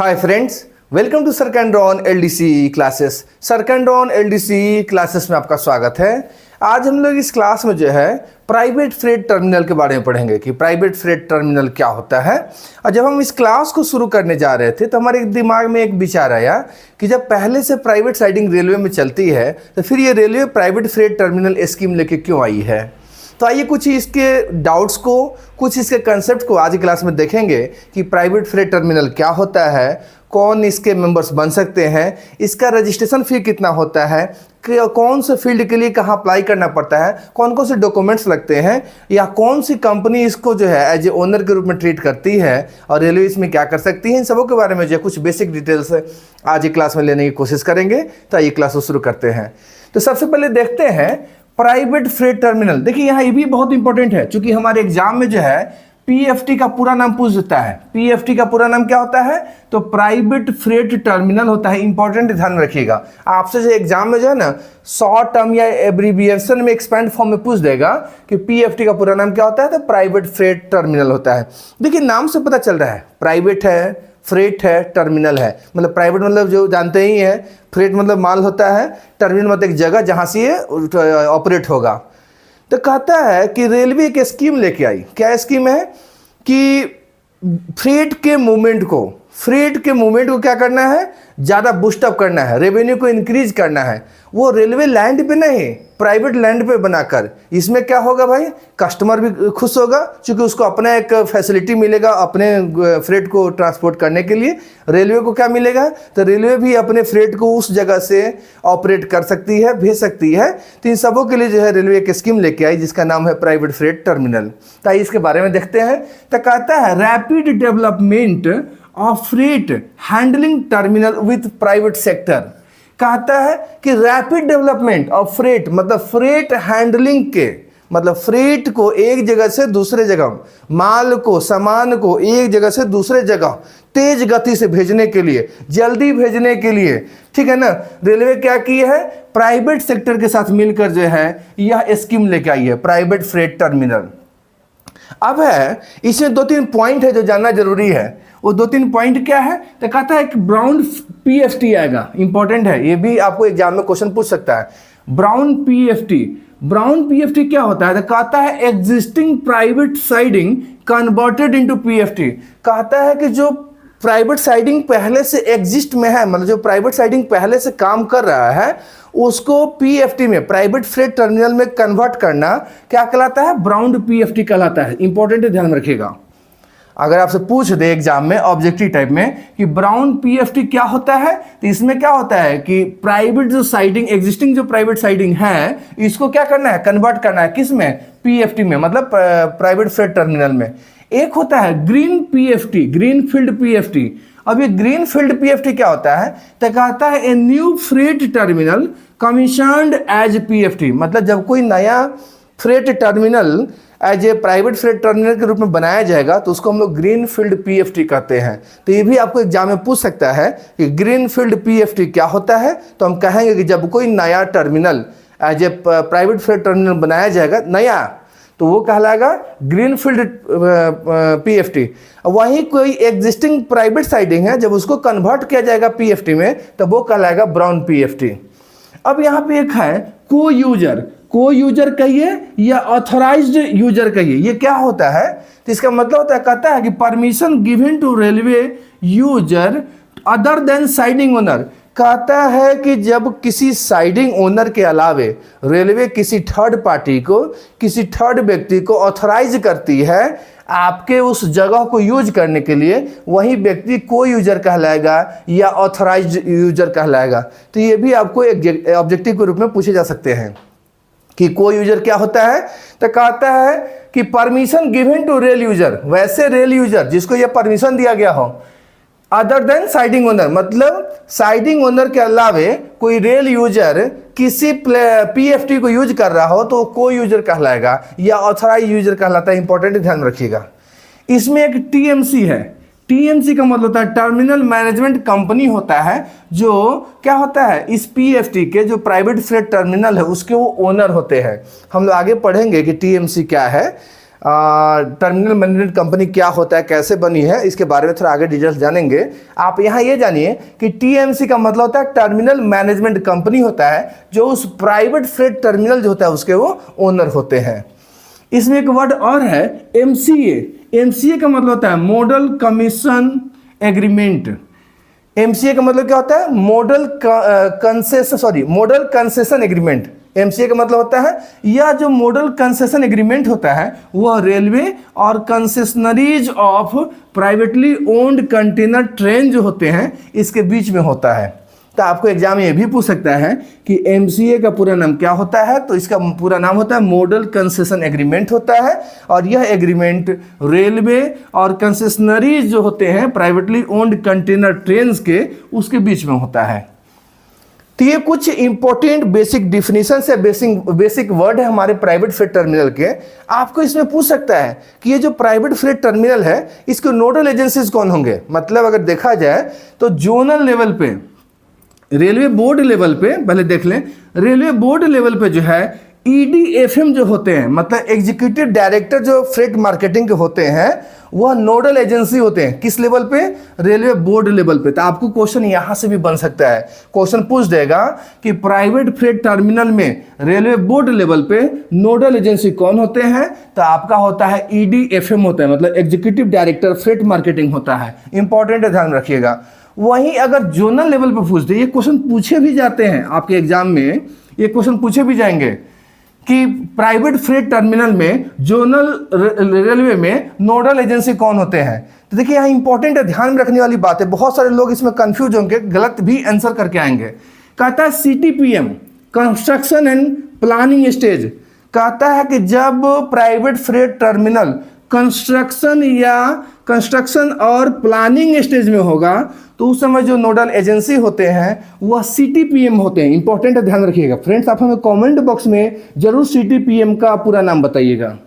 Hi friends, welcome to सरकैंड्रॉन LDC classes. सरकैंड्रॉन LDC classes में आपका स्वागत है। आज हम लोग इस क्लास में जो है प्राइवेट फ्रेट टर्मिनल के बारे में पढ़ेंगे कि प्राइवेट फ्रेट टर्मिनल क्या होता है। और जब हम इस क्लास को शुरू करने जा रहे थे तो हमारे दिमाग में एक विचार आया कि जब पहले से प्राइवेट साइडिंग रेलवे में चलती है तो फिर ये railway private freight terminal scheme लेके क्यों आई है। तो आइए कुछ इसके डाउट्स को, कुछ इसके कंसेप्ट को आज क्लास में देखेंगे कि प्राइवेट फ्रेट टर्मिनल क्या होता है, कौन इसके मेंबर्स बन सकते हैं, इसका रजिस्ट्रेशन फी कितना होता है, कौन से फील्ड के लिए कहाँ अप्लाई करना पड़ता है, कौन कौन से डॉक्यूमेंट्स लगते हैं, या कौन सी कंपनी इसको जो है एज ए ओनर के रूप में ट्रीट करती है और रेलवे इसमें क्या कर सकती है। इन सबों के बारे में जो है कुछ बेसिक डिटेल्स आज क्लास में लेने की कोशिश करेंगे। तो आइए क्लास को शुरू करते हैं। तो सबसे पहले देखते हैं प्राइवेट फ्रेट टर्मिनल। देखिए यहाँ ये भी बहुत इंपॉर्टेंट है, क्योंकि हमारे एग्जाम में जो है पीएफटी का पूरा नाम पूछ देता है। पीएफटी का पूरा नाम क्या होता है? तो प्राइवेट फ्रेट टर्मिनल होता है। इंपॉर्टेंट, ध्यान रखिएगा। आपसे जो एग्जाम में जो है ना शॉर्ट टर्म या एब्रीविएशन में एक्सपेंड फॉर्म में पूछ देगा कि पीएफटी का पूरा नाम क्या होता है, तो प्राइवेट फ्रेट टर्मिनल होता है। देखिए नाम से पता चल रहा है, प्राइवेट है, फ्रेट है, टर्मिनल है। मतलब प्राइवेट मतलब जो जानते ही हैं, फ्रेट मतलब माल होता है, टर्मिनल मतलब एक जगह जहाँ से ये ऑपरेट होगा। तो कहता है कि रेलवे एक स्कीम लेके आई। क्या स्कीम है? कि फ्रेट के मूवमेंट को क्या करना है? ज़्यादा बूस्टअप करना है, रेवेन्यू को इंक्रीज करना है। वो रेलवे लैंड पे नहीं, प्राइवेट लैंड पे बनाकर। इसमें क्या होगा भाई? कस्टमर भी खुश होगा, क्योंकि उसको अपना एक फैसिलिटी मिलेगा अपने फ्रेट को ट्रांसपोर्ट करने के लिए। रेलवे को क्या मिलेगा? तो रेलवे भी अपने फ्रेट को उस जगह से ऑपरेट कर सकती है, भेज सकती है। तो इन सबों के लिए जो है रेलवे एक स्कीम लेके आई जिसका नाम है प्राइवेट फ्रेट टर्मिनल। तो इसके बारे में देखते हैं। तो कहता है rapid development of freight handling terminal with private sector. कहता है कि रैपिड डेवलपमेंट ऑफ फ्रेट मतलब फ्रेट हैंडलिंग के, मतलब फ्रेट को एक जगह से दूसरे जगह, माल को, सामान को एक जगह से दूसरे जगह तेज गति से भेजने के लिए, जल्दी भेजने के लिए, ठीक है ना, रेलवे क्या की है? प्राइवेट सेक्टर के साथ मिलकर जो है यह स्कीम लेके आई है, प्राइवेट फ्रेट टर्मिनल। अब है इसमें 2-3 पॉइंट है जो जानना जरूरी है। वो 2-3 पॉइंट क्या है? तो कहता है कि ब्राउन पीएफटी आएगा, इंपॉर्टेंट है, ये भी आपको एग्जाम में क्वेश्चन पूछ सकता है। ब्राउन पीएफटी क्या होता है? तो कहता है existing private siding converted into PFT. कहता है कि जो प्राइवेट साइडिंग पहले से एग्जिस्ट में है, मतलब जो प्राइवेट साइडिंग पहले से काम कर रहा है, उसको पीएफटी में, प्राइवेट फ्रेट टर्मिनल में कन्वर्ट करना क्या कहलाता है? ब्राउन पीएफटी कहलाता है। इंपॉर्टेंट है, ध्यान रखिएगा। अगर आपसे पूछ दे एग्जाम में ऑब्जेक्टिव टाइप में कि ब्राउन पीएफटी क्या होता है, तो इसमें क्या होता है कि प्राइवेट जो साइडिंग, एग्जिस्टिंग जो प्राइवेट साइडिंग है, इसको क्या करना है? कन्वर्ट करना है। किस में? पीएफटी में, मतलब प्राइवेट फ्रेट टर्मिनल में। एक होता है green PFT, green field PFT. अब ये ग्रीन फील्ड पीएफटी क्या होता है? तो कहता है a new freight terminal commissioned as PFT. मतलब जब कोई नया freight terminal as a private freight terminal के रूप में बनाया जाएगा तो उसको हम लोग ग्रीन फील्ड पीएफटी कहते हैं। तो ये भी आपको एग्जाम में पूछ सकता है कि ग्रीन फील्ड पीएफटी क्या होता है। तो हम कहेंगे कि जब कोई नया terminal as a private freight terminal बनाया जाएगा नया, तो वो कहलाएगा ग्रीन फील्ड पीएफटी। वहीं कोई एग्जिस्टिंग प्राइवेट साइडिंग है, जब उसको कन्वर्ट किया जाएगा पीएफटी में, तो वो कहलाएगा ब्राउन पीएफटी। अब यहाँ पे एक है को यूजर कहिए या ऑथराइज्ड यूजर कहिए, ये क्या होता है? तो इसका मतलब होता है, कहता है कि permission given to railway user other than siding owner. कहता है कि जब किसी साइडिंग ओनर के अलावे रेलवे किसी थर्ड पार्टी को, किसी थर्ड व्यक्ति को ऑथराइज करती है आपके उस जगह को यूज करने के लिए, वही व्यक्ति को यूजर कहलाएगा या ऑथराइज्ड यूजर कहलाएगा। तो ये भी आपको एक ऑब्जेक्टिव के रूप में पूछे जा सकते हैं कि को यूजर क्या होता है। तो कहता है कि permission given to rail user, वैसे रेल यूजर जिसको यह परमिशन दिया गया हो, अदर देन साइडिंग ओनर, मतलब साइडिंग ओनर के अलावे कोई रेल यूजर किसी पीएफटी को यूज कर रहा हो तो को यूजर कहलाएगा या ऑथराइज यूजर कहलाता है। इंपॉर्टेंट, ध्यान रखिएगा। इसमें एक टीएमसी है। टीएमसी का मतलब होता है टर्मिनल मैनेजमेंट कंपनी होता है, जो क्या होता है? इस पीएफटी के जो प्राइवेट फ्रेट टर्मिनल है उसके वो ओनर होते हैं। हम लोग आगे पढ़ेंगे कि टीएमसी क्या है। टर्मिनल मैनेजमेंट कंपनी क्या होता है, कैसे बनी है, इसके बारे में थोड़ा आगे डिटेल्स जानेंगे। आप यहाँ ये जानिए कि टीएमसी का मतलब होता है टर्मिनल मैनेजमेंट कंपनी होता है, जो उस प्राइवेट फ्रेट टर्मिनल जो होता है उसके वो ओनर होते हैं। इसमें एक वर्ड और है एमसीए। एमसीए का मतलब होता है मॉडल कमीशन एग्रीमेंट। एमसीए का मतलब क्या होता है? Model concession agreement. एमसीए का मतलब होता है यह जो मॉडल कंसेशन एग्रीमेंट होता है वह रेलवे और concessionaires of privately owned container train जो होते हैं इसके बीच में होता है। तो आपको एग्जाम में ये भी पूछ सकता है कि एमसीए का पूरा नाम क्या होता है, तो इसका पूरा नाम होता है मॉडल कंसेशन एग्रीमेंट होता है, और यह एग्रीमेंट रेलवे और कंसेशनरीज जो होते हैं प्राइवेटली ओन्ड कंटेनर ट्रेन्स के उसके बीच में होता है। तो ये कुछ इंपॉर्टेंट बेसिक डिफिनीशन से बेसिक वर्ड है हमारे प्राइवेट फ्रेट टर्मिनल के। आपको इसमें पूछ सकता है कि ये जो प्राइवेट फ्रेट टर्मिनल है इसके नोडल एजेंसीज कौन होंगे। मतलब अगर देखा जाए तो जोनल लेवल पे, रेलवे बोर्ड लेवल पे, पहले देख लें, रेलवे बोर्ड लेवल पे जो है ईडीएफएम जो होते हैं, मतलब एग्जीक्यूटिव डायरेक्टर जो फ्रेट मार्केटिंग के होते हैं, वह नोडल एजेंसी होते हैं। किस लेवल पे? रेलवे बोर्ड लेवल पे। तो आपको क्वेश्चन यहां से भी बन सकता है। क्वेश्चन पूछ देगा कि प्राइवेट फ्रेट टर्मिनल में रेलवे बोर्ड लेवल पे नोडल एजेंसी कौन होते हैं, तो आपका होता है ईडीएफएम होता है, मतलब एग्जीक्यूटिव डायरेक्टर फ्रेट मार्केटिंग होता है। इंपॉर्टेंट है, ध्यान रखिएगा। वहीं अगर जोनल लेवल पे पूछ दे, ये क्वेश्चन पूछे भी जाते हैं आपके एग्जाम में, ये क्वेश्चन पूछे भी जाएंगे कि प्राइवेट फ्रेट टर्मिनल में जोनल रेलवे में नोडल एजेंसी कौन होते हैं। तो देखिए यहाँ इंपॉर्टेंट है, ध्यान में रखने वाली बात है। बहुत सारे लोग इसमें कंफ्यूज होंगे, गलत भी आंसर करके आएंगे। कहता है सीटीपीएम, कंस्ट्रक्शन एंड प्लानिंग स्टेज। कहता है कि जब प्राइवेट फ्रेट टर्मिनल कंस्ट्रक्शन और प्लानिंग स्टेज में होगा तो उस समय जो नोडल एजेंसी होते हैं वह सीटीपीएम होते हैं। इंपॉर्टेंट है, ध्यान रखिएगा फ्रेंड्स। आप हमें कमेंट बॉक्स में जरूर सीटीपीएम का पूरा नाम बताइएगा।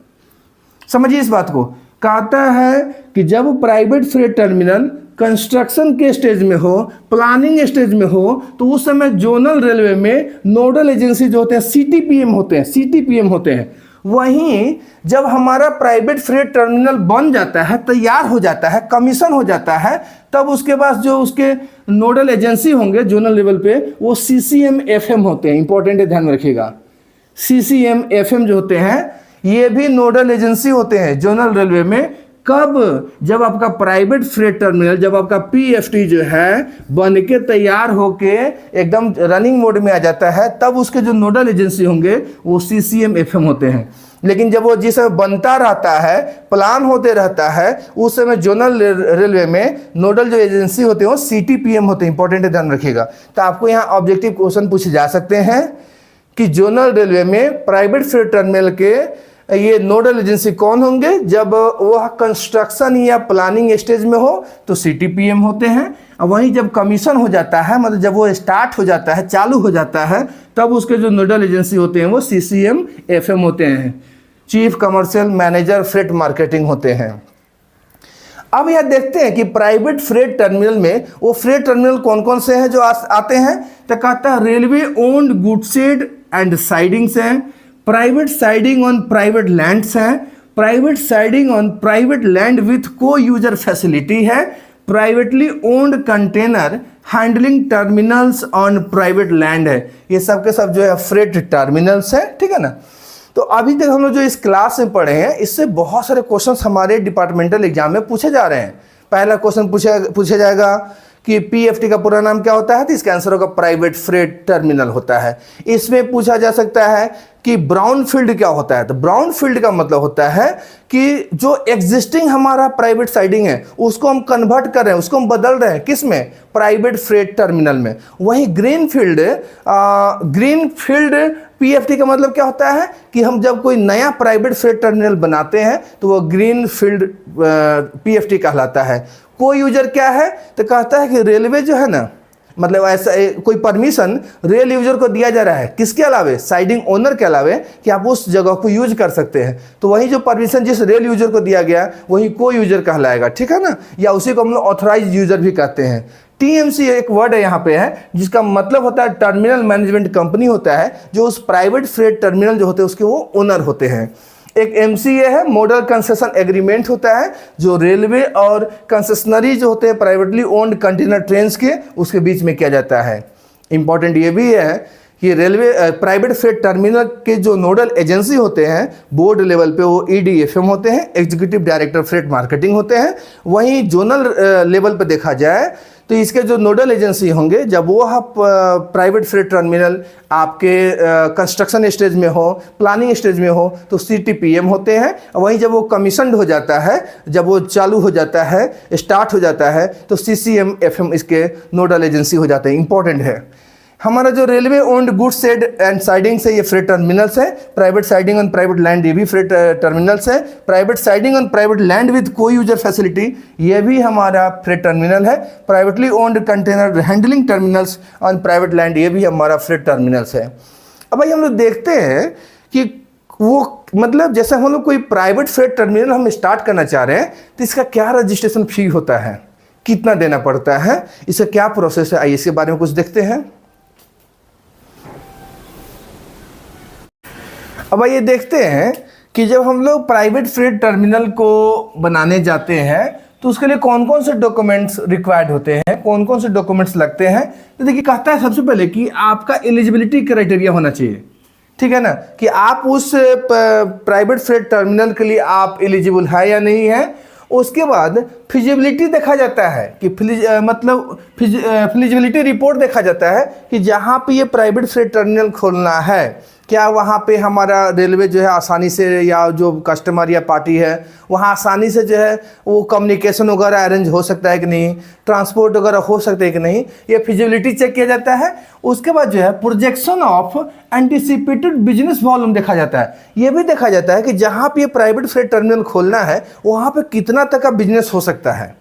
समझिए इस बात को। कहता है कि जब प्राइवेट फ्रेट टर्मिनल कंस्ट्रक्शन के स्टेज में हो, प्लानिंग स्टेज में हो, तो उस समय जोनल रेलवे में नोडल एजेंसी जो होते हैं सीटीपीएम होते हैं, सीटीपीएम होते हैं। वहीं जब हमारा प्राइवेट फ्रेट टर्मिनल बन जाता है, तैयार हो जाता है, कमीशन हो जाता है, तब उसके पास जो उसके नोडल एजेंसी होंगे जोनल लेवल पे वो सीसीएम एफएम होते हैं। इंपॉर्टेंट है, ध्यान में रखिएगा। सीसीएम एफएम जो होते हैं ये भी नोडल एजेंसी होते हैं जोनल रेलवे में। कब? जब आपका प्राइवेट फ्रेट टर्मिनल, जब आपका पीएफटी जो है बन के तैयार होके एकदम रनिंग मोड में आ जाता है, तब उसके जो नोडल एजेंसी होंगे वो सीसीएम एफएम होते हैं। लेकिन जब वो जिस समय बनता रहता है, प्लान होते रहता है, उस समय जोनल रेलवे में नोडल जो एजेंसी होते हैं वो सीटीपीएम होते हैं। इंपॉर्टेंट है, ध्यान रखिएगा। तो आपको यहाँ ऑब्जेक्टिव क्वेश्चन पूछे जा सकते हैं कि जोनल रेलवे में प्राइवेट फ्रेट टर्मिनल के ये नोडल एजेंसी कौन होंगे। जब वह कंस्ट्रक्शन या प्लानिंग स्टेज में हो तो सीटीपीएम होते हैं, और वहीं जब कमीशन हो जाता है, मतलब जब वो स्टार्ट हो जाता है, चालू हो जाता है, तब उसके जो नोडल एजेंसी होते हैं वो सीसीएम एफएम होते हैं, chief commercial manager freight marketing होते हैं। अब यह देखते हैं कि प्राइवेट फ्रेट टर्मिनल में वो फ्रेट टर्मिनल कौन कौन से हैं जो आते हैं। तो कहता है railway owned goods shed and sidings हैं, private siding on private lands हैं, private siding on private land with co user facility है, privately owned container handling terminals on private land है। ये सब के सब जो है फ्रेट टर्मिनल्स है, ठीक है ना। तो अभी तक हम लोग जो इस क्लास में पढ़े हैं इससे बहुत सारे क्वेश्चंस हमारे डिपार्टमेंटल एग्जाम में पूछे जा रहे हैं। पहला क्वेश्चन पूछा जाएगा कि पीएफटी का पूरा नाम क्या होता है, तो इसका आंसर होगा प्राइवेट फ्रेट टर्मिनल होता है। इसमें पूछा जा सकता है कि ब्राउन फील्ड क्या होता है, तो ब्राउन फील्ड का मतलब होता है कि जो एग्जिस्टिंग हमारा प्राइवेट साइडिंग है उसको हम कन्वर्ट कर रहे हैं, उसको हम बदल रहे हैं, किस में? प्राइवेट फ्रेट टर्मिनल में। वहीं ग्रीन फील्ड पीएफटी का मतलब क्या होता है कि हम जब कोई नया प्राइवेट फ्रेट टर्मिनल बनाते हैं तो वो ग्रीन फील्ड पीएफटी कहलाता है। को यूजर क्या है, तो कहता है कि रेलवे जो है ना, मतलब ऐसा कोई परमिशन रेल यूजर को दिया जा रहा है, किसके अलावे? साइडिंग ओनर के अलावे, कि आप उस जगह को यूज कर सकते हैं। तो वही जो परमिशन जिस रेल यूजर को दिया गया वही को यूजर कहलाएगा, ठीक है ना, या उसी को हम लोग ऑथराइज यूजर भी कहते हैं। टीएमसी एक वर्ड है यहाँ पे है जिसका मतलब होता है टर्मिनल मैनेजमेंट कंपनी होता है, जो उस प्राइवेट फ्रेट टर्मिनल जो होते हैं उसके वो ओनर होते हैं। एक MCA है, मॉडल कंसेशन एग्रीमेंट होता है, जो रेलवे और कंसेशनरी जो होते हैं प्राइवेटली ओन्ड कंटेनर ट्रेन्स के, उसके बीच में किया जाता है। इंपॉर्टेंट ये भी है कि रेलवे प्राइवेट फ्रेट टर्मिनल के जो नोडल एजेंसी होते हैं बोर्ड लेवल पे वो EDFM होते हैं, एग्जीक्यूटिव डायरेक्टर फ्रेट मार्केटिंग होते हैं। वहीं जोनल लेवल पे देखा जाए तो इसके जो नोडल एजेंसी होंगे, जब वो आप प्राइवेट फ्रेट टर्मिनल आपके कंस्ट्रक्शन स्टेज में हो, प्लानिंग स्टेज में हो, तो CTPM होते हैं। वहीं जब वो कमीशनड हो जाता है, जब वो चालू हो जाता है, स्टार्ट हो जाता है, तो CCM-FM इसके नोडल एजेंसी हो जाते हैं। इंपॉर्टेंट है। हमारा जो railway owned goods shed and siding से ये फ्रेट टर्मिनल्स है। Private siding on private land ये भी फ्रेट टर्मिनल्स है। Private siding on private land with को यूजर फैसिलिटी ये भी हमारा फ्रेट टर्मिनल है। Privately owned container handling terminals on private land ये भी हमारा फ्रेट टर्मिनल्स है। अब भाई हम लोग देखते हैं कि वो मतलब जैसे हम लोग कोई प्राइवेट फ्रेट टर्मिनल हम स्टार्ट करना चाह रहे हैं तो इसका क्या रजिस्ट्रेशन फी होता है, कितना देना पड़ता है, इसका क्या प्रोसेस है, आइए इसके बारे में कुछ देखते हैं। अब ये देखते हैं कि जब हम लोग प्राइवेट फ्रेट टर्मिनल को बनाने जाते हैं तो उसके लिए कौन कौन से डॉक्यूमेंट्स रिक्वायर्ड होते हैं, कौन कौन से डॉक्यूमेंट्स लगते हैं। तो देखिए कहता है सबसे पहले कि आपका एलिजिबिलिटी क्राइटेरिया होना चाहिए, ठीक है ना, कि आप उस प्राइवेट फ्रेट टर्मिनल के लिए आप एलिजिबल है या नहीं है। उसके बाद फिजिबिलिटी देखा जाता है कि फिजिबिलिटी रिपोर्ट देखा जाता है कि जहाँ पे ये प्राइवेट फ्रेट टर्मिनल खोलना है क्या वहाँ पे हमारा रेलवे जो है आसानी से, या जो कस्टमर या पार्टी है वहाँ आसानी से जो है वो कम्युनिकेशन वगैरह अरेंज हो सकता है कि नहीं, ट्रांसपोर्ट वगैरह हो सकता है कि नहीं, ये फिजिबिलिटी चेक किया जाता है। उसके बाद जो है projection of anticipated business volume देखा जाता है। ये भी देखा जाता है कि जहाँ पे ये प्राइवेट फ्रेट टर्मिनल खोलना है वहाँ पे कितना तक का बिजनेस हो सकता है,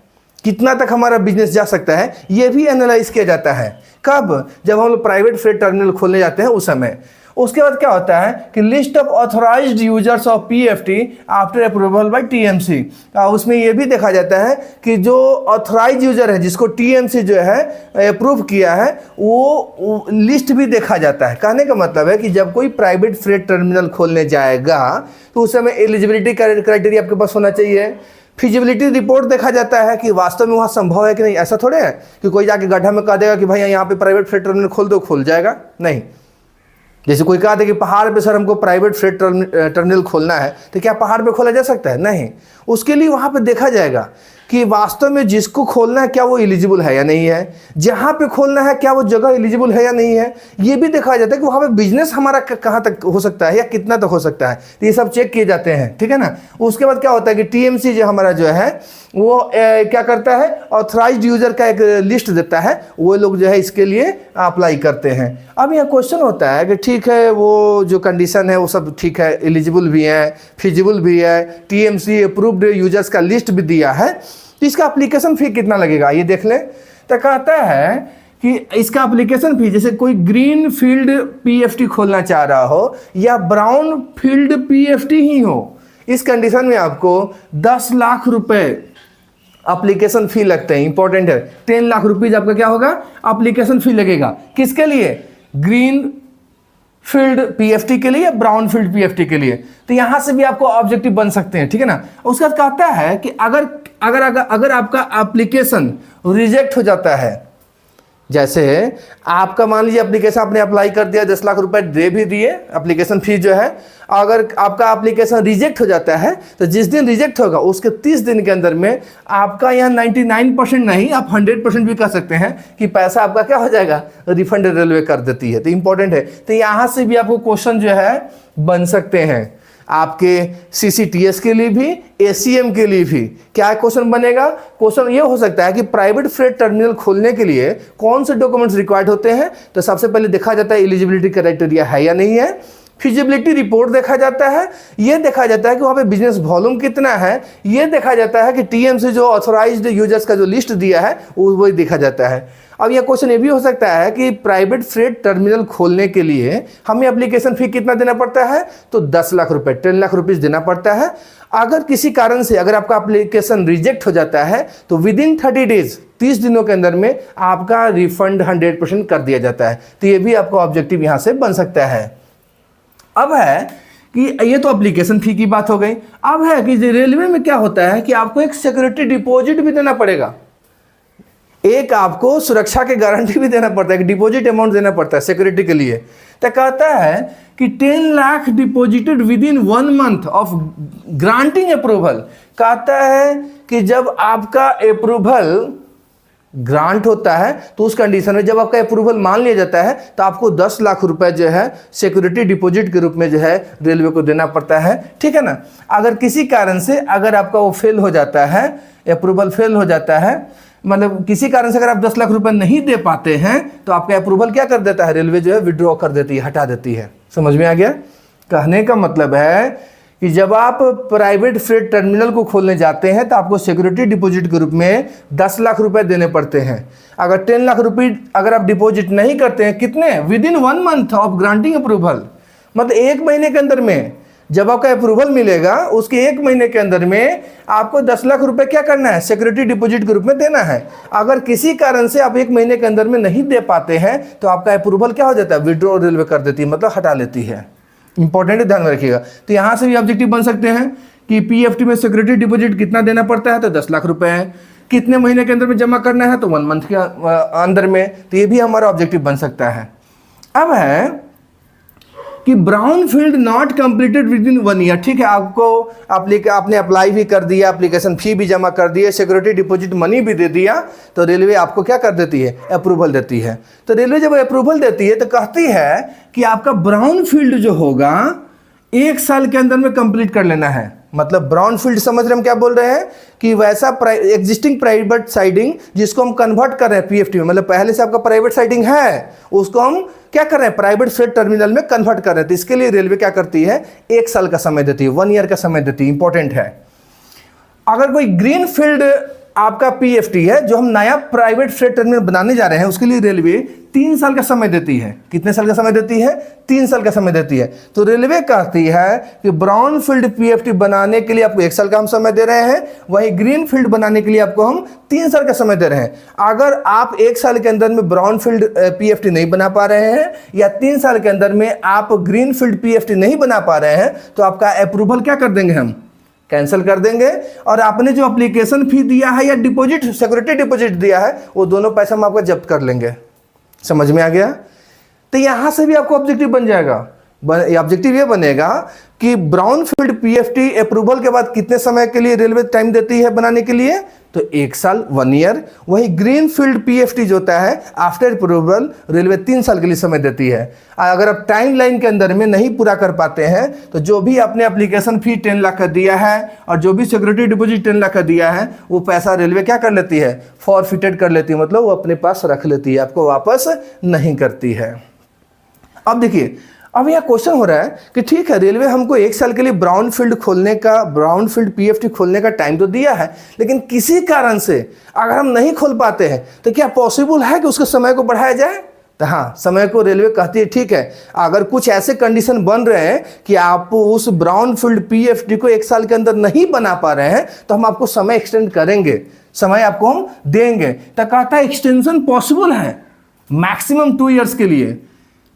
कितना तक हमारा बिजनेस जा सकता है, ये भी एनालाइज किया जाता है। कब? जब हम लोग प्राइवेट फ्रेट टर्मिनल खोलने जाते हैं उस समय। उसके बाद क्या होता है कि list of authorised users of PFT after approval bye TMC, उसमें ये भी देखा जाता है कि जो ऑथराइज यूजर है जिसको TMC जो है अप्रूव किया है वो लिस्ट भी देखा जाता है। कहने का मतलब है कि जब कोई प्राइवेट फ्रेट टर्मिनल खोलने जाएगा तो उस समय एलिजिबिलिटी क्राइटेरिया आपके पास होना चाहिए। फिजिबिलिटी रिपोर्ट देखा जाता है कि वास्तव में वहाँ संभव है कि नहीं। ऐसा थोड़े है कि कोई जाके गड्ढा में कह देगा कि भाई यहाँ पे प्राइवेट फ्रेट टर्मिनल खोल दो, खुल जाएगा, नहीं। जैसे कोई कहा था कि पहाड़ पे सर हमको प्राइवेट फ्रेट टर्मिनल खोलना है, तो क्या पहाड़ पे खोला जा सकता है? नहीं। उसके लिए वहाँ पे देखा जाएगा कि वास्तव में जिसको खोलना है क्या वो एलिजिबल है या नहीं है, जहाँ पे खोलना है क्या वो जगह एलिजिबल है या नहीं है। ये भी देखा जाता है कि वहाँ पे बिजनेस हमारा कहाँ तक हो सकता है या कितना तक हो सकता है, तो ये सब चेक किए जाते हैं, ठीक है ना। उसके बाद क्या होता है कि TMC जो हमारा जो है वो क्या करता है, ऑथराइज्ड यूजर का एक लिस्ट देता है, वो लोग जो है इसके लिए अप्लाई करते हैं। अब यहाँ क्वेश्चन होता है कि ठीक है वो जो कंडीशन है वो सब ठीक है, एलिजिबल भी है, फिजिबल भी है, TMC अप्रूव्ड यूजर्स का लिस्ट भी दिया है, तो इसका एप्लीकेशन फी कितना लगेगा ये देख लें। तो कहता है कि इसका एप्लीकेशन फी, जैसे कोई ग्रीन फील्ड PFT खोलना चाह रहा हो या ब्राउन फील्ड PFT ही हो, इस कंडीशन में आपको 10 लाख रुपए एप्लीकेशन फी लगते हैं। इंपॉर्टेंट है, 10 लाख रुपीज आपका क्या होगा, एप्लीकेशन फी लगेगा। किसके लिए? ग्रीन फील्ड PFT के लिए, ब्राउन फील्ड PFT के लिए। तो यहां से भी आपको ऑब्जेक्टिव बन सकते हैं, ठीक है ना। उसके बाद कहता है कि अगर आपका एप्लीकेशन रिजेक्ट हो जाता है, जैसे आपका मान लीजिए एप्लीकेशन आपने अप्लाई कर दिया, 10 लाख रुपए दे भी दिए एप्लीकेशन फी जो है, अगर आपका एप्लीकेशन रिजेक्ट हो जाता है तो जिस दिन रिजेक्ट होगा उसके 30 दिन के अंदर में आपका यहाँ 99% नहीं, आप 100% भी कह सकते हैं कि पैसा आपका क्या हो जाएगा, रिफंड रेलवे कर देती है। तो इंपॉर्टेंट है, तो यहाँ से भी आपको क्वेश्चन जो है बन सकते हैं। आपके CCTS के लिए भी, ACM के लिए भी क्या क्वेश्चन बनेगा। क्वेश्चन ये हो सकता है कि प्राइवेट फ्रेट टर्मिनल खोलने के लिए कौन से डॉक्यूमेंट्स रिक्वायर्ड होते हैं। तो सबसे पहले देखा जाता है एलिजिबिलिटी क्राइटेरिया है या नहीं है, फिजिबिलिटी रिपोर्ट देखा जाता है, ये देखा जाता है कि वहाँ पे बिजनेस वॉल्यूम कितना है, ये देखा जाता है कि TMC जो ऑथराइज्ड यूजर्स का जो लिस्ट दिया है वो देखा जाता है। अब यह क्वेश्चन ये भी हो सकता है कि प्राइवेट फ्रेट टर्मिनल खोलने के लिए हमें एप्लीकेशन फी कितना देना पड़ता है, तो 10 लाख रुपए, 10 लाख रुपीज देना पड़ता है। अगर किसी कारण से अगर आपका एप्लीकेशन रिजेक्ट हो जाता है तो विदिन 30 डेज, 30 दिनों के अंदर में आपका रिफंड 100% कर दिया जाता है। तो ये भी आपका ऑब्जेक्टिव यहाँ से बन सकता है। अब है कि ये तो एप्लीकेशन फी की बात हो गई। अब है कि रेलवे में क्या होता है कि आपको एक सिक्योरिटी डिपॉजिट भी देना पड़ेगा, एक आपको सुरक्षा की गारंटी भी देना पड़ता है, एक डिपॉजिट अमाउंट देना पड़ता है सिक्योरिटी के लिए। तो कहता है कि 10 lakh deposited with in 1 month of granting approval. कहता है कि जब आपका अप्रूवल ग्रांट होता है तो उस कंडीशन में जब आपका अप्रूवल मान लिया जाता है तो आपको 10 लाख रुपए जो है सिक्योरिटी डिपॉजिट के रूप में जो है रेलवे को देना पड़ता है, ठीक है ना। अगर किसी कारण से अगर आपका वो फेल हो जाता है, अप्रूवल फेल हो जाता है, मतलब किसी कारण से अगर आप 10 लाख रुपए नहीं दे पाते हैं तो आपका अप्रूवल क्या कर देता है, रेलवे जो है विड्रॉ कर देती है, हटा देती है। समझ में आ गया? कहने का मतलब है कि जब आप प्राइवेट फ्रेट टर्मिनल को खोलने जाते हैं तो आपको सिक्योरिटी डिपॉजिट के रूप में 10 लाख रुपए देने पड़ते हैं। अगर 10 लाख रुपए अगर आप डिपॉजिट नहीं करते हैं, कितने, with in 1 month of granting approval, मतलब 1 महीने के अंदर में जब आपका अप्रूवल मिलेगा उसके 1 महीने के अंदर में आपको 10 लाख रुपए क्या करना है, सिक्योरिटी डिपॉजिट के रूप में देना है। अगर किसी कारण से आप 1 महीने के अंदर में नहीं दे पाते हैं तो आपका अप्रूवल क्या हो जाता है, विड्रॉ रेलवे कर देती है, मतलब हटा लेती है। इंपॉर्टेंट है, ध्यान में रखिएगा। तो यहाँ से भी ऑब्जेक्टिव बन सकते हैं कि पीएफटी में सिक्योरिटी डिपॉजिट कितना देना पड़ता है, तो 10 लाख रुपए है, कितने महीने के अंदर में जमा करना है, तो 1 मंथ के अंदर में। तो ये भी हमारा ऑब्जेक्टिव बन सकता है। अब है कि brown field not completed with in 1 year, ठीक है, आपको आपने अप्लाई भी कर दिया, एप्लीकेशन फी भी जमा कर दिया, सिक्योरिटी डिपॉजिट मनी भी दे दिया, तो रेलवे आपको क्या कर देती है, अप्रूवल देती है। तो रेलवे जब अप्रूवल देती है तो कहती है कि आपका ब्राउन फील्ड जो होगा 1 साल के अंदर में कंप्लीट कर लेना है। मतलब ब्राउन फील्ड समझ रहे हम क्या बोल रहे हैं कि वैसा एग्जिस्टिंग प्राइवेट साइडिंग जिसको हम कन्वर्ट कर रहे हैं पीएफटी में, मतलब पहले से आपका प्राइवेट साइडिंग है उसको हम क्या कर रहे हैं, प्राइवेट फ्रेट टर्मिनल में कन्वर्ट कर रहे हैं। तो इसके लिए रेलवे क्या करती है, 1 साल का समय देती है, 1 ईयर का समय देती है। इंपॉर्टेंट है। अगर कोई ग्रीन फील्ड आपका पीएफटी है जो हम नया प्राइवेट फ्रेट टर्मिनल बनाने जा रहे हैं उसके लिए रेलवे 3 साल का समय देती है। कितने साल का समय देती है, 3 साल का समय देती है। तो रेलवे कहती है कि ब्राउन फील्ड पीएफटी बनाने के लिए आपको 1 साल का हम समय दे रहे हैं, वहीं ग्रीन फील्ड बनाने के लिए आपको हम 3 साल का समय दे रहे हैं। अगर आप 1 साल के अंदर में ब्राउन फील्ड पीएफटी नहीं बना पा रहे हैं या 3 साल के अंदर में आप ग्रीन फील्ड पीएफटी नहीं बना पा रहे हैं तो आपका अप्रूवल क्या कर देंगे, हम कैंसिल कर देंगे, और आपने जो एप्लीकेशन फी दिया है या डिपॉजिट सिक्योरिटी डिपॉजिट दिया है वो दोनों पैसा हम आपका जब्त कर लेंगे। समझ में आ गया? तो यहां से भी आपको ऑब्जेक्टिव बन जाएगा। ऑब्जेक्टिव ये बनेगा कि ब्राउन फील्ड पीएफटी अप्रूवल के बाद कितने समय के लिए रेलवे टाइम देती है बनाने के लिए, तो 1 साल 1 ईयर। वही ग्रीन फील्ड पीएफटी जो होता है आफ्टर अप्रूवल रेलवे 3 साल के लिए समय देती है। अगर आप टाइम लाइन के अंदर में नहीं पूरा कर पाते हैं तो जो भी आपने एप्लीकेशन फी 10 लाख का दिया है और जो भी सिक्योरिटी डिपॉजिट 10 लाख का दिया है वो पैसा रेलवे क्या कर लेती है, फॉरफिटेड कर लेती है, मतलब वो अपने पास रख लेती है, आपको वापस नहीं करती है। अब देखिए, अब यह क्वेश्चन हो रहा है कि ठीक है रेलवे हमको 1 साल के लिए ब्राउन फील्ड पीएफटी खोलने का टाइम तो दिया है, लेकिन किसी कारण से अगर हम नहीं खोल पाते हैं तो क्या पॉसिबल है कि उसके समय को बढ़ाया जाए? तो हाँ, समय को रेलवे कहती है ठीक है, अगर कुछ ऐसे कंडीशन बन रहे हैं कि आप उस ब्राउन फील्ड पीएफटी को 1 साल के अंदर नहीं बना पा रहे हैं तो हम आपको समय एक्सटेंड करेंगे, समय आपको हम देंगे। तो कहता है एक्सटेंशन पॉसिबल है मैक्सिमम 2 ईयर्स के लिए,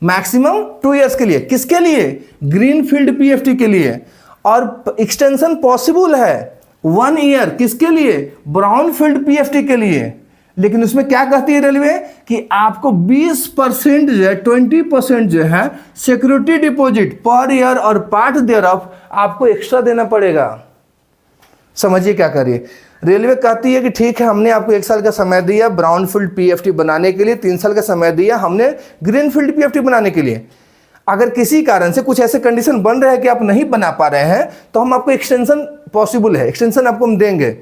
मैक्सिमम 2 ईयर्स के लिए। किसके लिए? ग्रीन फील्ड पीएफटी के लिए। और एक्सटेंशन पॉसिबल है 1 ईयर, किसके लिए? ब्राउन फील्ड पीएफटी के लिए। लेकिन उसमें क्या कहती है रेलवे कि आपको 20% जो है, 20% जो है सिक्योरिटी डिपॉजिट पर ईयर और पार्ट देयर ऑफ आपको एक्स्ट्रा देना पड़ेगा। समझिए क्या करिए, रेलवे कहती है कि ठीक है हमने आपको 1 साल का समय दिया ब्राउन फील्ड पीएफटी बनाने के लिए, 3 साल का समय दिया हमने ग्रीन फील्ड पीएफटी बनाने के लिए। अगर किसी कारण से कुछ ऐसे कंडीशन बन रहे हैं कि आप नहीं बना पा रहे हैं तो हम आपको एक्सटेंशन पॉसिबल है, एक्सटेंशन आपको हम देंगे।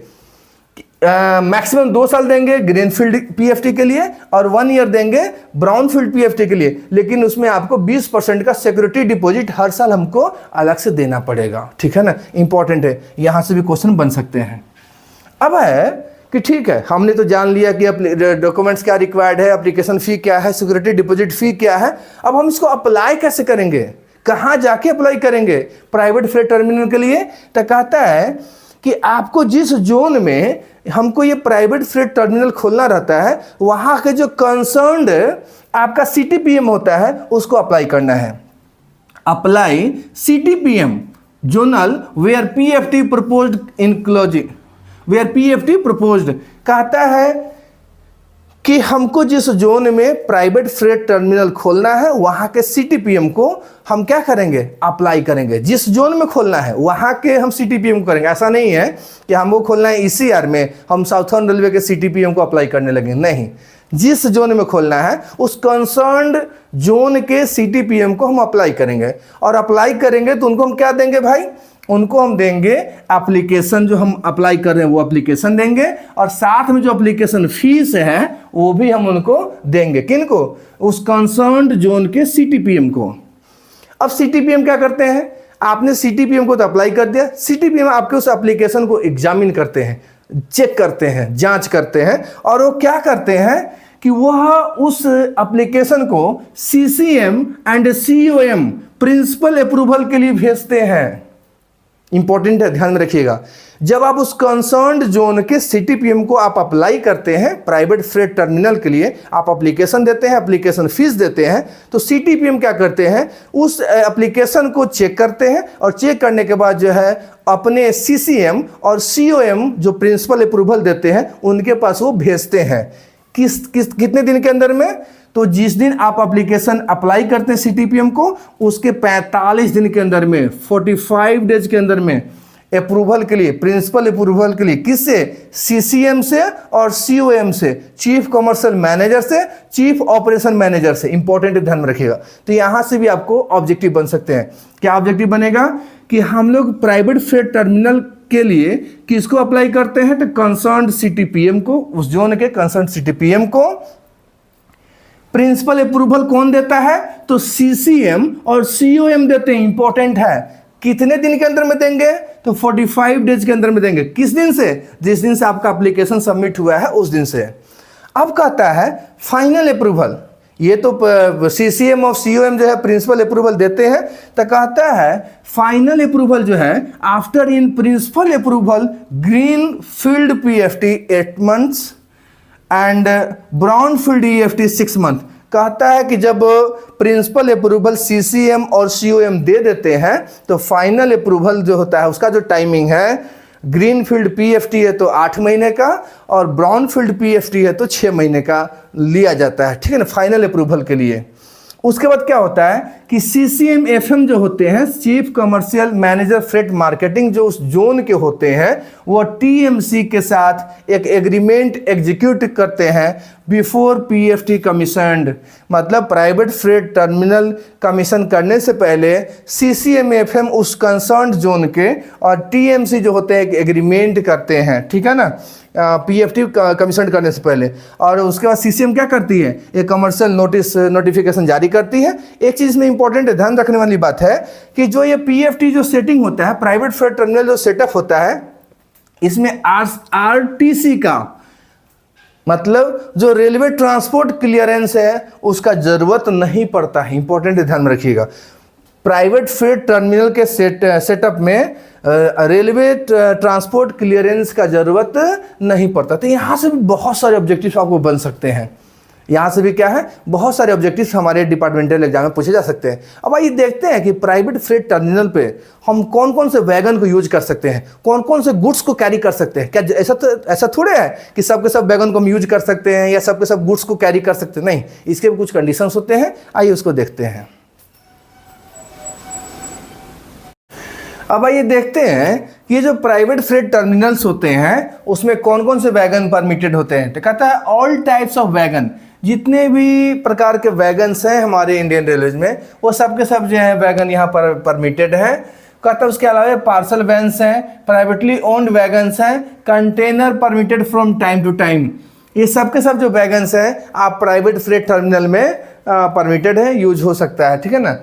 मैक्सिमम 2 साल देंगे ग्रीन फील्ड पीएफटी के लिए और 1 ईयर देंगे ब्राउन फील्ड पीएफटी के लिए, लेकिन उसमें आपको 20% का सिक्योरिटी डिपॉजिट हर साल हमको अलग से देना पड़ेगा। ठीक है ना, इंपॉर्टेंट है, यहां से भी क्वेश्चन बन सकते हैं। अब है कि ठीक है हमने तो जान लिया कि डॉक्यूमेंट्स क्या रिक्वायर्ड है, एप्लीकेशन फी क्या है, सिक्योरिटी डिपॉजिट फी क्या है। अब हम इसको अप्लाई कैसे करेंगे, कहाँ जाके अप्लाई करेंगे प्राइवेट फ्रेट टर्मिनल के लिए? तो कहता है कि आपको जिस जोन में हमको ये प्राइवेट फ्रेट टर्मिनल खोलना रहता है वहाँ के जो कंसर्न्ड आपका सीटीपीएम होता है उसको अप्लाई करना है। Apply CTPM zonal where PFT proposed in closing, where PFT proposed, कहता है कि हमको जिस जोन में प्राइवेट फ्रेट टर्मिनल खोलना है वहाँ के CTPM को हम क्या करेंगे, अप्लाई करेंगे। जिस जोन में खोलना है वहाँ के हम CTPM को करेंगे। ऐसा नहीं है कि हमको खोलना है ECR में हम साउथर्न रेलवे के CTPM को अप्लाई करने लगे, नहीं। जिस जोन में खोलना है उस कंसर्न्ड जोन के CTPM को हम अप्लाई करेंगे, और अप्लाई करेंगे तो उनको हम क्या देंगे भाई, उनको हम देंगे एप्लीकेशन, जो हम अप्लाई कर रहे हैं वो एप्लीकेशन देंगे, और साथ में जो एप्लीकेशन फीस है वो भी हम उनको देंगे। किनको, उस कंसर्न्ड जोन के CTPM को। अब CTPM क्या करते हैं, आपने CTPM को तो अप्लाई कर दिया, CTPM आपके उस एप्लीकेशन को एग्जामिन करते हैं, चेक करते हैं, जांच करते हैं, और वो क्या करते हैं कि वह उस एप्लीकेशन को CCM and COM principle approval के लिए भेजते हैं। इंपॉर्टेंट है, ध्यान में रखिएगा। जब आप उस कंसर्न्ड जोन के CTPM को आप अप्लाई करते हैं प्राइवेट फ्रेट टर्मिनल के लिए, आप एप्लीकेशन देते हैं, एप्लीकेशन फीस देते हैं, तो CTPM क्या करते हैं, उस एप्लीकेशन को चेक करते हैं, और चेक करने के बाद जो है अपने CCM और COM जो प्रिंसिपल अप्रूवल देते हैं उनके पास वो भेजते हैं। कितने दिन के अंदर में, तो जिस दिन आप एप्लीकेशन अप्लाई करते हैं CTPM को उसके 45 दिन के अंदर में, 45 डेज के अंदर में अप्रूवल के लिए, प्रिंसिपल अप्रूवल के लिए, किससे, CCM से और COM से, चीफ कमर्शियल मैनेजर से, चीफ ऑपरेशन मैनेजर से। इंपॉर्टेंट, ध्यान में रखिएगा। तो यहां से भी आपको ऑब्जेक्टिव बन सकते हैं। क्या ऑब्जेक्टिव बनेगा कि हम लोग प्राइवेट फ्रेट टर्मिनल के लिए किसको अप्लाई करते हैं, तो कंसर्न्ड CTPM को, उस जोन के कंसर्न्ड CTPM को। प्रिंसिपल अप्रूवल कौन देता है, तो CCM और COM देते हैं। इंपॉर्टेंट है, कितने दिन के अंदर में देंगे, तो 45 डेज के अंदर में देंगे। किस दिन से, जिस दिन से आपका एप्लीकेशन सबमिट हुआ है उस दिन से। अब कहता है फाइनल अप्रूवल, ये तो CCM और COM जो है प्रिंसिपल अप्रूवल देते हैं, तो कहता है फाइनल अप्रूवल जो है after in principle approval green field PFT 8 months and brown field EFT 6 month. कहता है कि जब प्रिंसिपल अप्रूवल CCM और COM दे देते हैं तो फाइनल अप्रूवल जो होता है उसका जो टाइमिंग है, ग्रीन फील्ड PFT है तो 8 महीने का, और ब्राउन फील्ड PFT है तो 6 महीने का लिया जाता है, ठीक है ना, फाइनल अप्रूवल के लिए। उसके बाद क्या होता है कि CCM FM जो होते हैं, chief commercial manager freight marketing, जो उस जोन के होते हैं, वो TMC के साथ एक एग्रीमेंट एग्जीक्यूट करते हैं बिफोर PFT कमीशनड। मतलब प्राइवेट फ्रेट टर्मिनल कमीशन करने से पहले CCM FM उस कंसर्न्ड जोन के और TMC जो होते हैं एक एग्रीमेंट करते हैं, ठीक है ना, PFT कमीशन करने से पहले। और उसके बाद CCM क्या करती है, एक कमर्शियल नोटिफिकेशन जारी करती है। एक चीज़ में इंपॉर्टेंट ध्यान रखने वाली बात है कि जो ये PFT जो सेटिंग होता है, प्राइवेट फ्रेट टर्मिनल जो सेटअप होता है, इसमें RTC का मतलब जो रेलवे ट्रांसपोर्ट क्लियरेंस है उसका जरूरत नहीं पड़ता है। इंपॉर्टेंट ध्यान में रखिएगा, प्राइवेट फ्रेट टर्मिनल के सेटअप में रेलवे ट्रांसपोर्ट क्लियरेंस का जरूरत नहीं पड़ता। तो यहाँ से भी बहुत सारे ऑब्जेक्टिव्स आपको बन सकते हैं। यहाँ से भी क्या है, बहुत सारे ऑब्जेक्टिव्स हमारे डिपार्टमेंटल एग्जाम में पूछे जा सकते हैं। अब आइए देखते हैं कि प्राइवेट फ्रेट टर्मिनल पे हम कौन कौन से वैगन को यूज कर सकते हैं, कौन कौन से गुड्स को कैरी कर सकते हैं। क्या ऐसा थोड़े है कि सबके सब वैगन को हम यूज कर सकते हैं या सबके सब गुड्स को कैरी कर सकते हैं, नहीं, इसके भी कुछ कंडीशंस होते हैं। आइए उसको देखते हैं। अब आइए देखते हैं कि ये जो प्राइवेट फ्रेट टर्मिनल्स होते हैं उसमें कौन कौन से वैगन परमिटेड होते हैं। तो कहता है ऑल टाइप्स ऑफ वैगन, जितने भी प्रकार के वैगन्स हैं हमारे इंडियन रेलवेज में वो सब के सब जो है वैगन यहाँ पर परमिटेड है। कहता है उसके अलावा पार्सल वैन्स हैं, प्राइवेटली ओन्ड वैगन्स हैं, container permitted from time to time. ये सब के सब जो वैगन्स हैं आप प्राइवेट फ्रेट टर्मिनल में परमिटेड है, यूज हो सकता है, ठीक है ना।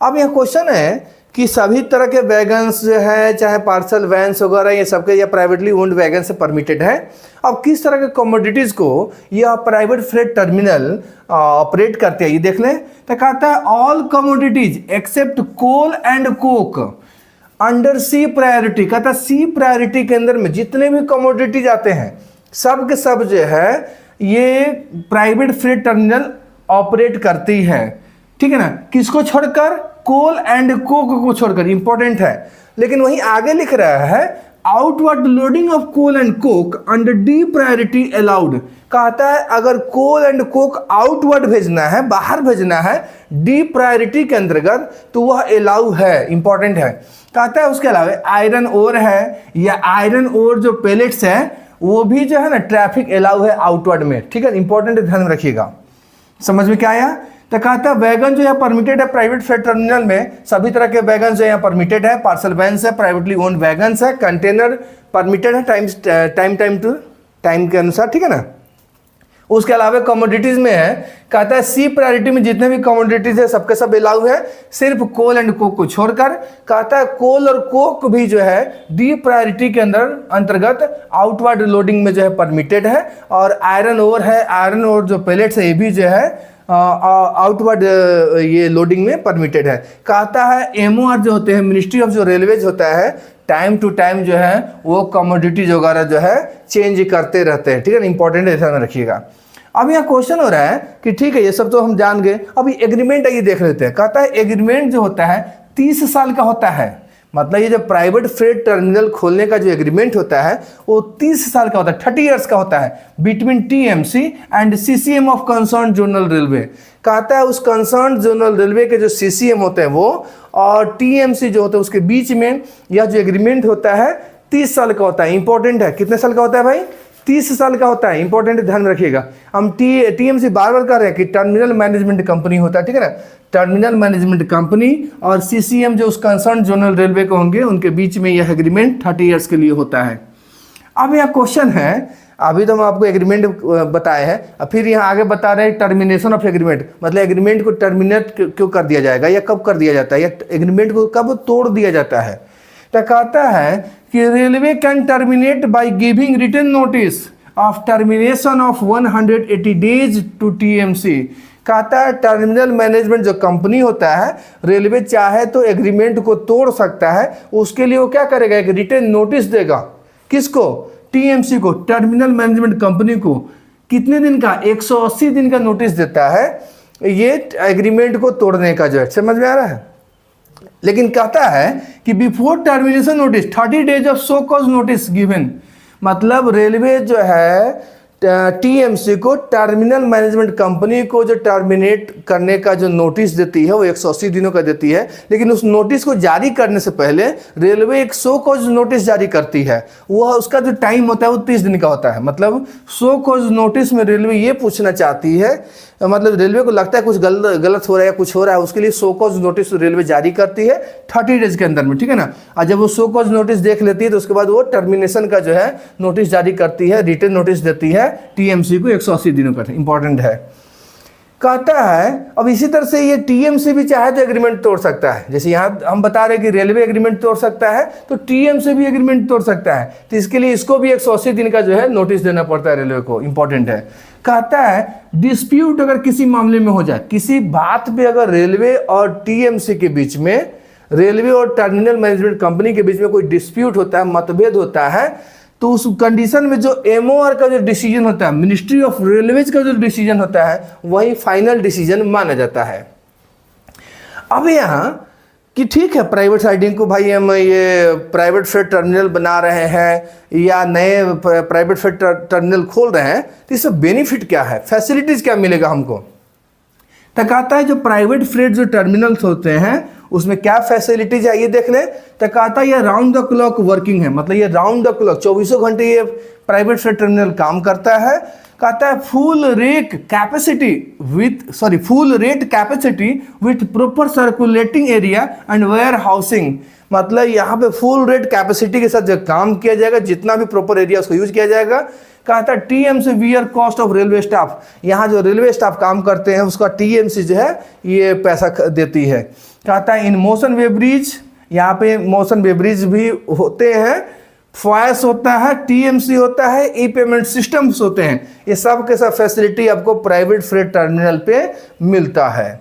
अब यह क्वेश्चन है कि सभी तरह के वैगन्स जो है, चाहे पार्सल वैन्स वगैरह, ये सबके या प्राइवेटली ओन्ड वैगन से परमिटेड है। अब किस तरह के कमोडिटीज़ को यह प्राइवेट फ्रेट टर्मिनल ऑपरेट करते हैं ये देख लें। तो कहता है all commodities except coal and coke under C priority. कहता है सी प्रायोरिटी के अंदर में जितने भी कमोडिटीज आते हैं सब के सब जो है ये प्राइवेट फ्रेट टर्मिनल ऑपरेट करती है, ठीक है ना। किसको छोड़कर, कोल एंड कोक को छोड़कर, इंपॉर्टेंट है। लेकिन वहीं आगे लिख रहा है outward loading of coal and coke under D priority allowed. कहता है अगर कोल एंड कोक आउटवर्ड भेजना है, बाहर भेजना है डी प्रायोरिटी के अंतर्गत, तो वह अलाउ है, इंपॉर्टेंट है। कहता है उसके अलावा आयरन ओर है या आयरन ओर जो पेलेट्स है वो भी जो है ना ट्रैफिक अलाउ है आउटवर्ड में, ठीक है, इंपॉर्टेंट है, ध्यान रखिएगा। समझ में क्या आया? तो कहता है वैगन जो यहाँ परमिटेड है प्राइवेट फ्रेट टर्मिनल में, सभी तरह के वैगन जो यहाँ परमिटेड है, पार्सल वैन्स है, प्राइवेटली ओन्ड वैगन्स है, कंटेनर परमिटेड है टाइम टू टाइम के अनुसार, ठीक है ना। उसके अलावा कमोडिटीज में है, कहता है सी प्रायोरिटी में जितने भी कमोडिटीज है सबके सब अलाउ है, सिर्फ कोल एंड कोक को छोड़कर। कहता है कोल और कोक भी जो है डी प्रायोरिटी के अंतर्गत आउटवर्ड लोडिंग में जो है परमिटेड है, और आयरन ओर है, आयरन ओर जो पेलेट्स है ये भी जो है आउटवर्ड ये लोडिंग में परमिटेड है। कहता है एमओआर जो होते हैं, मिनिस्ट्री ऑफ जो रेलवेज होता है, टाइम टू टाइम जो है वो कमोडिटीज वगैरह जो है चेंज करते रहते हैं, ठीक है ना, इंपॉर्टेंट है, ध्यान रखिएगा। अब यहाँ क्वेश्चन हो रहा है कि ठीक है ये सब तो हम जान गए, अभी एग्रीमेंट आइए देख लेते हैं। कहता है एग्रीमेंट जो होता है 30 साल का होता है, मतलब ये जो प्राइवेट फ्रेट टर्मिनल खोलने का जो एग्रीमेंट होता है वो 30 साल का होता है, 30 ईयर्स का होता है, between TMC and CCM of concern zonal railway. कहता है उस कंसर्न जोनल रेलवे के जो सीसीएम होते हैं वो और टीएमसी जो होता है उसके बीच में यह जो एग्रीमेंट होता है 30 साल का होता है, इंपॉर्टेंट है। कितने साल का होता है भाई? 30 साल का होता है, इंपॉर्टेंट है, ध्यान रखिएगा। हम टीएमसी बार बार कह रहे हैं कि टर्मिनल मैनेजमेंट कंपनी होता है, ठीक है ना, टर्मिनल मैनेजमेंट कंपनी और सीसीएम जो उस कंसर्न जोनल रेलवे को होंगे उनके बीच में यह एग्रीमेंट 30 ईयर्स के लिए होता है। अब यह क्वेश्चन है, अभी तो हम आपको एग्रीमेंट बताए हैं, अब फिर यहाँ आगे बता रहे हैं टर्मिनेशन ऑफ एग्रीमेंट, मतलब एग्रीमेंट को टर्मिनेट क्यों कर दिया जाएगा या कब कर दिया जाता है या एग्रीमेंट को कब तोड़ दिया जाता है। तो कहता है कि railway can terminate by giving written notice of termination of 180 days to TMC. कहता है टर्मिनल मैनेजमेंट जो कंपनी होता है, रेलवे चाहे तो एग्रीमेंट को तोड़ सकता है, उसके लिए वो क्या करेगा, एक रिटन नोटिस देगा। किसको? टीएमसी को, टर्मिनल मैनेजमेंट कंपनी को। कितने दिन का? 180 दिन का नोटिस देता है ये एग्रीमेंट को तोड़ने का, जो है समझ में आ रहा है। लेकिन कहता है कि before termination notice 30 days of show cause notice given, मतलब रेलवे जो है टीएमसी को टर्मिनल मैनेजमेंट कंपनी को जो टर्मिनेट करने का जो नोटिस देती है वो 180 दिनों का देती है, लेकिन उस नोटिस को जारी करने से पहले रेलवे एक सो कॉज नोटिस जारी करती है, वह उसका जो टाइम होता है वो 30 दिन का होता है। मतलब सो कॉज नोटिस में रेलवे ये पूछना चाहती है, मतलब रेलवे को लगता है कुछ गलत हो रहा है या कुछ हो रहा है, उसके लिए सो कॉज नोटिस रेलवे जारी करती है 30 डेज के अंदर में, ठीक है ना। और जब वो सो कॉज नोटिस देख लेती है तो उसके बाद वो टर्मिनेशन का जो है नोटिस जारी करती है, रिटन नोटिस देती है टीएमसी को 180 दिनों का, इंपॉर्टेंट है। कहता है अब इसी तरह से ये टीएमसी भी चाहे तो एग्रीमेंट तोड़ सकता है, जैसे यहाँ हम बता रहे हैं कि रेलवे एग्रीमेंट तोड़ सकता है तो टीएमसी भी एग्रीमेंट तोड़ सकता है, तो इसके लिए इसको भी 180 दिन का जो है नोटिस देना पड़ता है रेलवे को, इंपॉर्टेंट है। कहता है डिस्प्यूट अगर किसी मामले में हो जाए, किसी बात पे अगर रेलवे और टीएमसी के बीच में, रेलवे और टर्मिनल मैनेजमेंट कंपनी के बीच में कोई डिस्प्यूट होता है, मतभेद होता है, तो उस कंडीशन में जो एमओआर का जो डिसीजन होता है, मिनिस्ट्री ऑफ रेलवेज का जो डिसीजन होता है, वही फाइनल डिसीजन माना जाता है। अब यहाँ कि ठीक है प्राइवेट साइडिंग को भाई हम ये प्राइवेट फ्रेट टर्मिनल बना रहे हैं या नए प्राइवेट फ्रेट टर्मिनल खोल रहे हैं, तो इससे बेनिफिट क्या है, फैसिलिटीज़ क्या मिलेगा हमको। तो कहता है जो प्राइवेट फ्रेट जो टर्मिनल्स होते हैं उसमें क्या फैसिलिटीज है ये देख लें। तो कहता है ये राउंड द क्लॉक वर्किंग है, मतलब ये राउंड द क्लॉक 24 घंटे ये प्राइवेट फ्रेट टर्मिनल काम करता है। कहता है full rate capacity with proper circulating area and warehousing, मतलब यहाँ पे फुल रेट कैपेसिटी के साथ जो काम किया जाएगा, जितना भी प्रॉपर एरिया उसको यूज किया जाएगा। कहता है TMC wear cost of railway staff, यहाँ जो रेलवे स्टाफ काम करते हैं उसका टीएमसी जो है ये पैसा देती है। कहता है इन मोशन वे ब्रिज, यहाँ पे मोशन वे ब्रिज भी होते हैं, फॉयस होता है, टीएमसी होता है, ई पेमेंट सिस्टम्स होते हैं, ये सब के सब फैसिलिटी आपको प्राइवेट फ्रेट टर्मिनल पे मिलता है।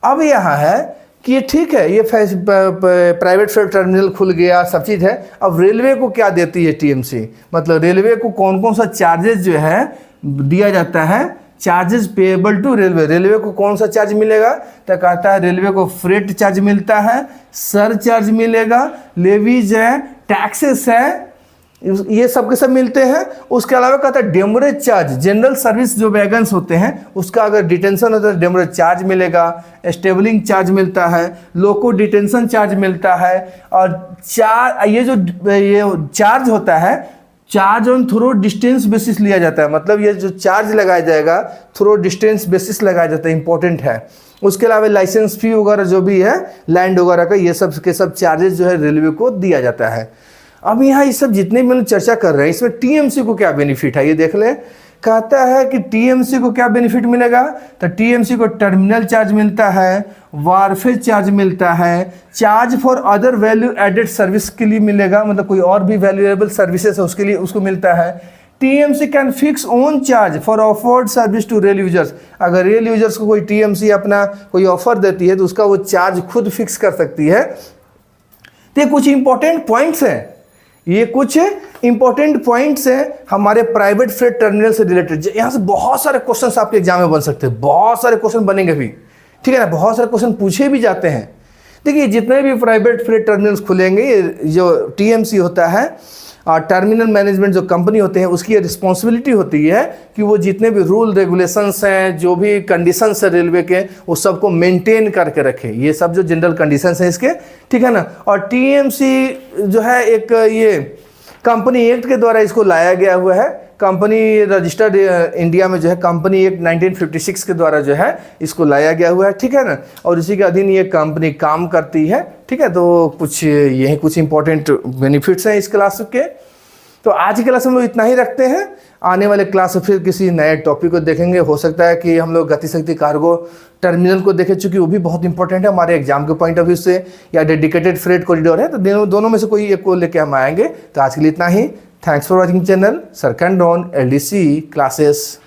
अब यहाँ है कि ये ठीक है, ये प्राइवेट फ्रेट टर्मिनल खुल गया, सब चीज़ है। अब रेलवे को क्या देती है टीएमसी, मतलब रेलवे को कौन कौन सा चार्जेस जो है दिया जाता है charges payable to railway, railway को कौन सा चार्ज मिलेगा, तो कहता है रेलवे को फ्रेट चार्ज मिलता है, सर चार्ज मिलेगा, लेवीज है, टैक्सेस है, ये सब के सब मिलते हैं। उसके अलावा कहता है डेमरेज चार्ज, जनरल सर्विस जो वैगन्स होते हैं उसका अगर डिटेंशन होता है डेमरेज चार्ज मिलेगा, स्टेबलिंग चार्ज मिलता है, लोको डिटेंशन चार्ज मिलता है, और ये चार्ज होता है, charge on through distance basis लिया जाता है, मतलब ये जो चार्ज लगाया जाएगा थ्रो डिस्टेंस बेसिस लगाया जाता है, इंपॉर्टेंट है। उसके अलावा लाइसेंस फी वगैरह जो भी है लैंड वगैरह का, ये सब के सब चार्जेस जो है रेलवे को दिया जाता है। अब यहाँ ये सब जितने भी हम चर्चा कर रहे हैं इसमें टीएमसी को क्या बेनिफिट है ये देख लें। कहता है कि टीएमसी को क्या बेनिफिट मिलेगा, तो टीएमसी को टर्मिनल चार्ज मिलता है, वारफेज चार्ज मिलता है, charge for other value added service के लिए मिलेगा, मतलब कोई और भी वैल्यूएबल सर्विसेज है उसके लिए उसको मिलता है। TMC can fix own charge for offered service to rail users, अगर रेल यूजर्स को कोई टीएमसी अपना कोई ऑफर देती है तो उसका वो चार्ज खुद फिक्स कर सकती है। तो ये कुछ इंपॉर्टेंट पॉइंट्स हैं, ये कुछ इंपॉर्टेंट पॉइंट्स हैं हमारे प्राइवेट फ्रेट टर्मिनल से रिलेटेड। यहाँ से बहुत सारे क्वेश्चंस आपके एग्जाम में बन सकते हैं, बहुत सारे क्वेश्चन बनेंगे भी, ठीक है ना, बहुत सारे क्वेश्चन पूछे भी जाते हैं। देखिए जितने भी प्राइवेट फ्रेट टर्मिनल्स खुलेंगे, ये जो टीएमसी होता है टर्मिनल मैनेजमेंट जो कंपनी होते हैं उसकी ये रिस्पॉन्सिबिलिटी होती है कि वो जितने भी रूल रेगुलेशंस हैं, जो भी कंडीशंस है रेलवे के, वो सबको मेंटेन करके रखे, ये सब जो जनरल कंडीशंस हैं इसके, ठीक है ना। और टीएमसी जो है एक ये कंपनी एक्ट के द्वारा इसको लाया गया हुआ है, कंपनी रजिस्टर्ड इंडिया में जो है कंपनी एक्ट 1956 के द्वारा जो है इसको लाया गया हुआ है, ठीक है ना, और इसी के अधीन ये कंपनी काम करती है, ठीक है। तो कुछ यही कुछ इंपॉर्टेंट बेनिफिट्स हैं इस क्लास के। तो आज की क्लास में हम लोग इतना ही रखते हैं, आने वाले क्लास में फिर किसी नए टॉपिक को देखेंगे। हो सकता है कि हम लोग गति शक्ति कार्गो टर्मिनल को देखें, चूँकि वो भी बहुत इंपॉर्टेंट है हमारे एग्जाम के पॉइंट ऑफ व्यू से, या डेडिकेटेड फ्रेट कॉरिडोर है, तो दोनों में से कोई एक को लेके हम आएंगे। तो आज के लिए इतना ही। थैंक्स फॉर वॉचिंग चैनल सरकैंड्रॉन LDC क्लासेस।